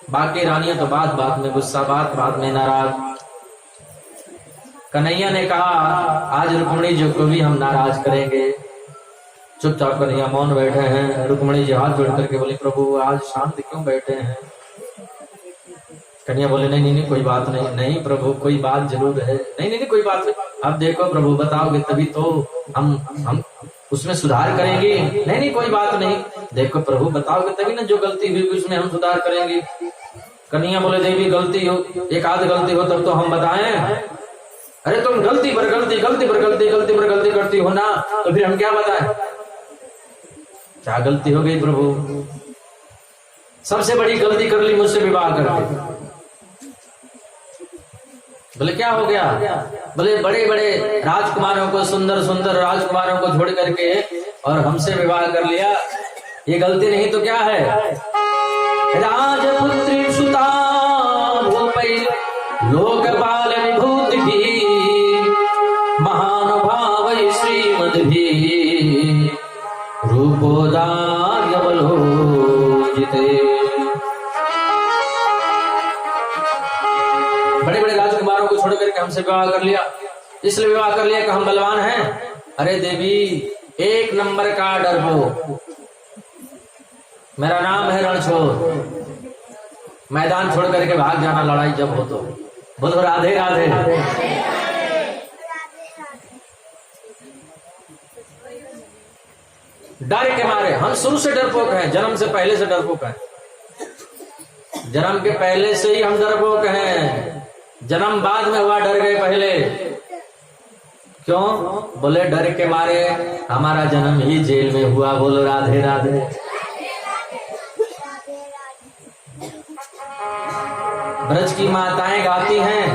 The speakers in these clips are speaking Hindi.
बाकी रानियां तो बात बात में गुस्सा, बात बात में नाराज। कन्हैया ने कहा आज रुक्मिणी जी को भी हम नाराज करेंगे। चुपचाप कन्हैया मौन बैठे हैं। रुक्मिणी जी हाथ जोड़ करके बोली प्रभु आज शांत क्यों बैठे हैं? कन्हैया बोले नहीं नहीं कोई बात नहीं। नहीं प्रभु कोई बात जरूर है। नहीं नहीं कोई बात नहीं। अब देखो प्रभु बताओगे तभी तो हम उसमें सुधार करेंगे। नहीं नहीं कोई बात नहीं। देखो प्रभु बताओगे तभी ना, जो गलती हुई उसमें हम सुधार करेंगे। कन्हैया बोले देवी गलती हो, एक आध गलती हो तब तो हम बताएं। अरे तुम गलती पर गलती, गलती पर गलती, गलती पर गलती करती हो ना, तो फिर हम क्या बताएं? क्या गलती हो गई प्रभु? सबसे बड़ी गलती कर ली मुझसे विवाह करके। बोले क्या हो गया? बोले बड़े बड़े राजकुमारों को, सुंदर सुंदर राजकुमारों को छोड़ करके और हमसे विवाह कर लिया, ये गलती नहीं तो क्या है? राजपुत्री सुता भूपै लोकपाल विभूति महानुभाव श्रीमद्भि रूपोदार्य बलोजिते। बड़े बड़े राजकुमारों को छोड़ करके हमसे विवाह कर लिया, इसलिए विवाह कर लिया कि हम बलवान हैं। अरे देवी एक नंबर का डरपोक, मेरा नाम है रणछोड़। मैदान छोड़ करके भाग जाना लड़ाई जब हो तो। बोलो राधे राधे। डर के मारे हम शुरू से डरपोक हैं, जन्म से पहले से डरपोक हैं। जन्म के पहले से ही हम डरपोक हैं। जन्म बाद में हुआ, डर गए पहले। क्यों? बोले डर के मारे हमारा जन्म ही जेल में हुआ। बोलो राधे राधे। ब्रज की माताएं गाती हैं,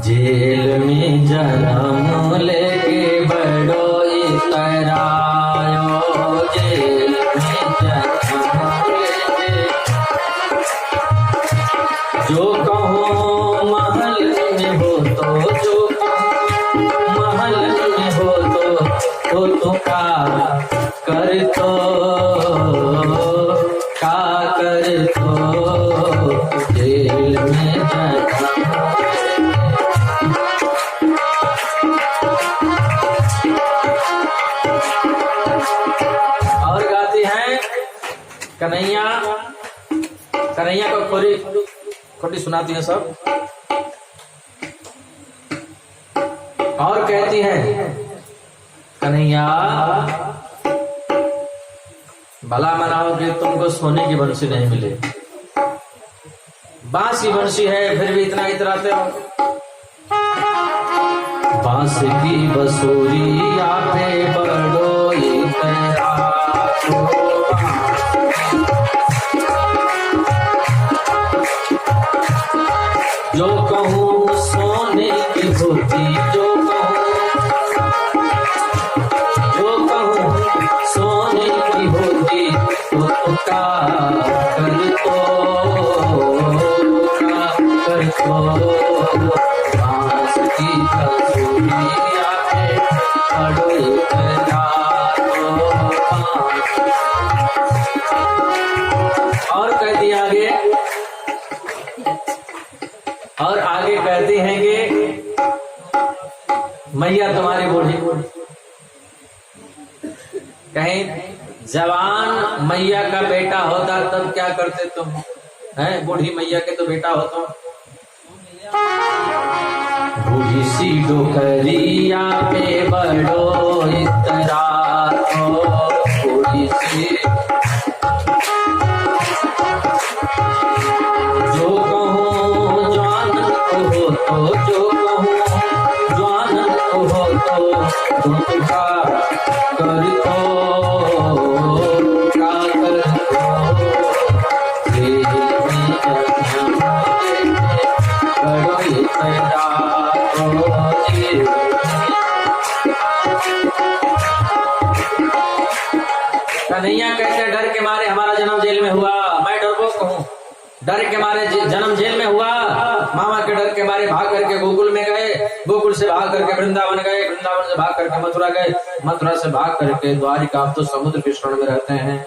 जेल में जन्म लेके बड़ो इतरायो, जेल में जन्म लेके जो कहो महल में हो तो, जो महल में हो तो का कर तो, का कर तो जेल में और गाती हैं कन्हैया। कन्हैया को खोरी खोटी सुनाती है सब और कहती हैं कन्हैया भला मनाओ कि तुमको सोने की बंसी नहीं मिले, बांस की बंसी है फिर भी इतना इतराते हो। बांस की बसूरी आपे बड़ो इतरातो, जो कहूँ सोने की होती, जो सोने की होती तो का कर तो बांस की बसूरी आके बड़ो इतरातो। और कहती आगे, और आगे कहती हैं कि मैया तुम्हारी बूढ़ी, कहीं जवान मैया का बेटा होता तब क्या करते तुम? हैं बूढ़ी मैया के तो बेटा हो तुम। बूढ़ी सी डोकरिया पे बड़ो इतरातो, बूढ़ी सी जो कहूँ जवान को हो तो, जो कहूँ जवान को हो तो तुम का कर तो, का कर बड़ो इतरातो। कन्हैया कहते डर के मारे हमारा जन्म जेल में हुआ, मैं डरपोक हूँ। डर के मारे जन्म जेल में हुआ, मामा के डर के मारे भाग करके गोकुल में गए, गोकुल से भाग करके वृंदावन गए, वृंदावन से भाग करके मथुरा गए, मथुरा से भाग करके द्वारिका, आप तो समुद्र के शरण में रहते हैं।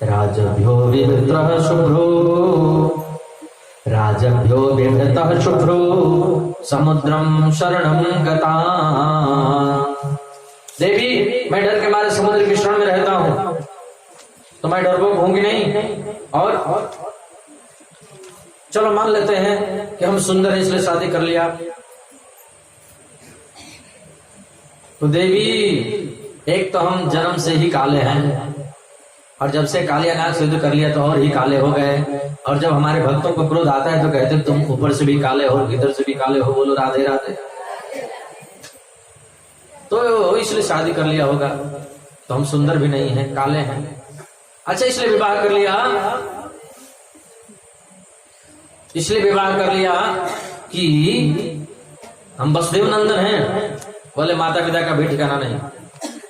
राजभ्यो विवृतः शुभ्रो, राजभ्यो विवृतः शुभ्रो समुद्रम शरणं गता। देवी मैं डर के मारे समुद्र के शरण में रहता हूं, तो मैं डरपोक होंगी नहीं। और चलो मान लेते हैं कि हम सुंदर हैं इसलिए शादी कर लिया, तो देवी एक तो हम जन्म से ही काले हैं, और जब से कालिया नाग सिद्ध कर लिया तो और ही काले हो गए। और जब हमारे भक्तों को क्रोध आता है तो कहते तुम ऊपर से भी काले हो, भीतर से भी काले हो, बोलो राधे राधे। तो इसलिए शादी कर लिया होगा, तो हम सुंदर भी नहीं हैं, काले हैं। अच्छा इसलिए विवाह कर लिया, इसलिए विवाह कर लिया कि हम वसुदेव नंदन हैं। बोले माता पिता का भी ठिकाना नहीं,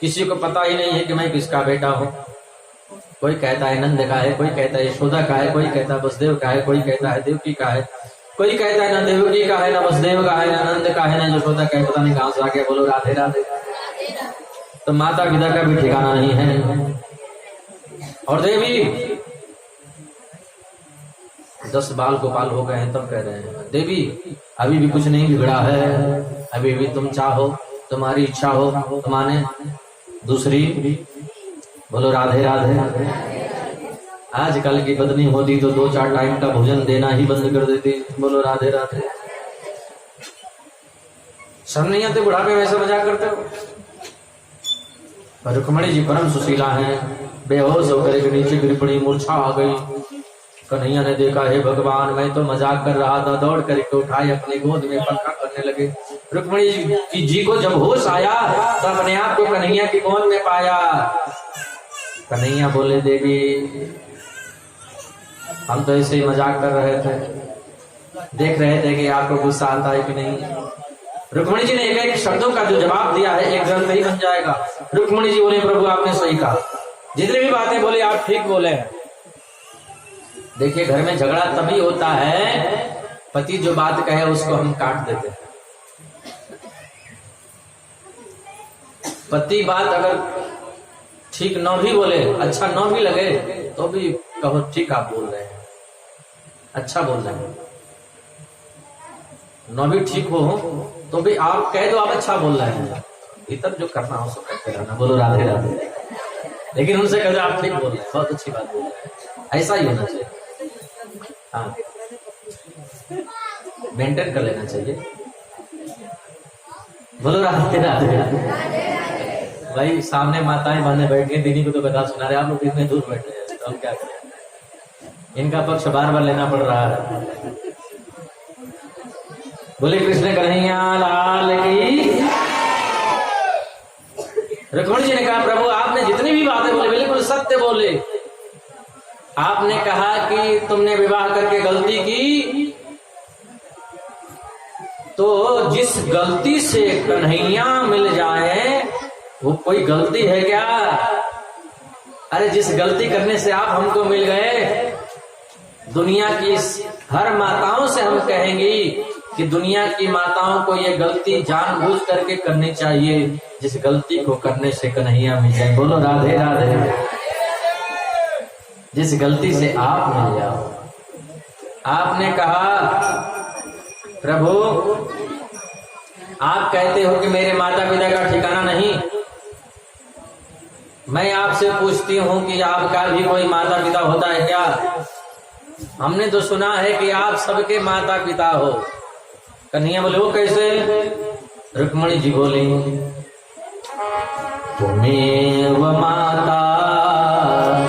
किसी को पता ही नहीं है कि मैं किसका बेटा हूं। कोई कहता है नंद का है, कोई कहता है यशोदा का है, कोई कहता है वसुदेव का है, कोई कहता है देवकी का है, कोई कहता है ना देवकी का है, ना वसुदेव का है, ना नंद का है, ना यशोदा का है, पता नहीं कहां से आ गया। बोलो राधे राधे। तो माता पिता का भी ठिकाना नहीं है। और देवी 10 बाल गोपाल हो गए हैं, तब कह रहे हैं देवी अभी भी कुछ नहीं बिगड़ा है, अभी भी तुम चाहो, तुम्हारी इच्छा हो तो माने दूसरी। बोलो राधे राधे। आजकल की पत्नी होती तो 2-4 टाइम का भोजन देना ही बंद कर देती। बोलो राधे राधे। शर्म नहीं आते बुढ़ापे में ऐसा मजाक करते हो? रुक्मणी जी परम सुशीला हैं, बेहोश होकर के नीचे गिर पड़ी, मूर्छा आ गई। कन्हैया ने देखा हे भगवान मैं तो मजाक कर रहा था, दौड़ करके उठाए अपनी गोद में पक्का करने लगे। रुक्मणी जी को जब होश आया तो अपने आप को कन्हैया की गोद में पाया। कन्हैया बोले देवी हम तो ऐसे ही मजाक कर रहे थे, देख रहे थे कि आपको गुस्सा आता है कि नहीं। रुक्मणी जी ने एक शब्दों का जो जवाब दिया है एक ग्रंथ ही बन जाएगा। रुक्मणी जी बोले प्रभु आपने सही कहा, जितनी भी बातें बोले आप ठीक बोले। देखिए घर में झगड़ा तभी होता है पति जो बात कहे उसको हम काट देते हैं। पति बात अगर ठीक न भी बोले, अच्छा न भी लगे तो भी कहो ठीक आप बोल रहे हैं, अच्छा बोल रहे हैं। न भी ठीक हो तो भी आप कह दो आप अच्छा बोल रहे हैं, भीतर जो करना हो सो करते रहना। बोलो राधे राधे। लेकिन उनसे कह दो आप ठीक बोल रहे हैं, बहुत अच्छी बात बोल रहे हैं, ऐसा ही होना चाहिए। हाँ मेंटेन कर लेना चाहिए। बोलो राधे राधे। भाई सामने माताएं बहने बैठ गई, दीदी को तो कथा सुना रहे, आप लोग इतने दूर बैठे हैं तो हम क्या करें, इनका पक्ष बार बार लेना पड़ रहा है। बोले कृष्ण कन्हैया लाल की। रुक्मणी जी ने कहा प्रभु आपने जितनी भी बातें बोले बिल्कुल सत्य बोले। आपने कहा कि तुमने विवाह करके गलती की, तो जिस गलती से कन्हैया मिल जाए वो कोई गलती है क्या? अरे जिस गलती करने से आप हमको मिल गए, दुनिया की हर माताओं से हम कहेंगी कि दुनिया की माताओं को ये गलती जानबूझ करके करनी चाहिए, जिस गलती को करने से कन्हैया मिल जाए। बोलो राधे राधे। जिस गलती से आप मिल जाओ। आपने कहा प्रभु आप कहते हो कि मेरे माता पिता का ठिकाना नहीं, मैं आपसे पूछती हूं कि आपका भी कोई माता पिता होता है क्या? हमने तो सुना है कि आप सबके माता पिता हो। कन्हैया बोले वो कैसे? रुक्मणी जी बोली त्वमेव माता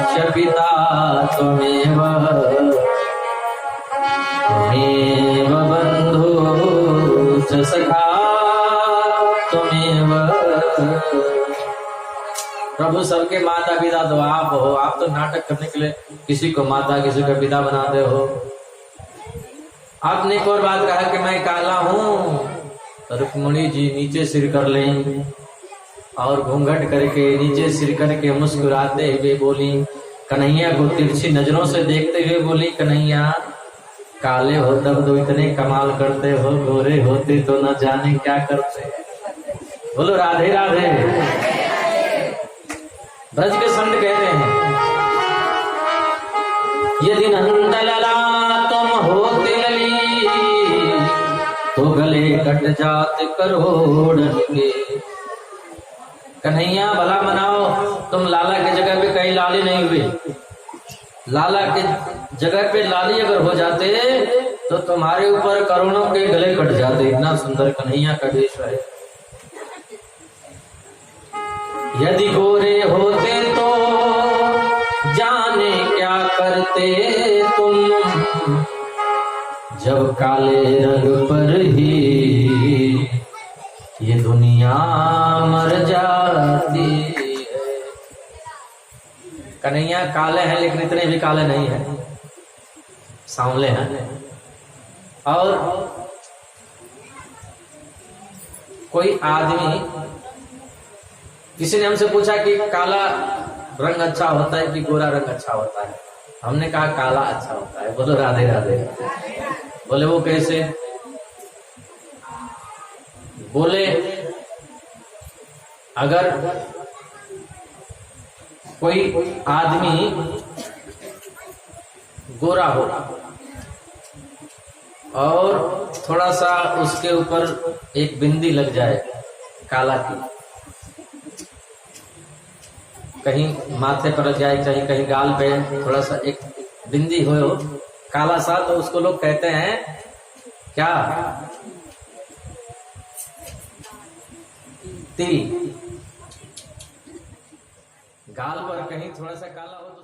च पिता त्वमेव बंधु च सखा त्वमेव। प्रभु सबके माता पिता तो आप हो, आप तो नाटक करने के लिए किसी को माता किसी को पिता बनाते हो। आपने एक और बात कहा कि मैं काला हूं, तो रुक्मणी जी नीचे सिर कर लें और घूंघट करके नीचे सिर करके मुस्कुराते हुए बोली कन्हैया को तिरछी नजरों से देखते हुए बोली, कन्हैया काले हो तब तो इतने कमाल करते हो, गोरे होते तो न जाने क्या करते। बोलो राधे राधे। ब्रज के संत कहते हैं, यदि नंदलाला तुम होते लली, तो गले कट जाते करोड़ के। कन्हैया भला मनाओ, तुम लाला की जगह पे कहीं लाली नहीं हुए। लाला के जगह पे लाली अगर हो जाते तो तुम्हारे ऊपर करोड़ों के गले कट जाते। इतना सुंदर कन्हैया का वेश है। यदि गोरे होते तो जाने क्या करते तुम, जब काले रंग पर ही ये दुनिया मर जाती है। कन्हैया काले हैं लेकिन इतने भी काले नहीं हैं, सांवले हैं। और कोई आदमी, किसी ने हमसे पूछा कि काला रंग अच्छा होता है कि गोरा रंग अच्छा होता है। हमने कहा काला अच्छा होता है। बोलो राधे राधे। बोले वो कैसे? बोले अगर कोई आदमी गोरा हो और थोड़ा सा उसके ऊपर एक बिंदी लग जाए काला की, कहीं माथे पर लग जाए, कहीं कहीं गाल पे थोड़ा सा एक बिंदी हो काला सा, तो उसको लोग कहते हैं क्या? तिल। गाल पर कहीं थोड़ा सा काला हो तो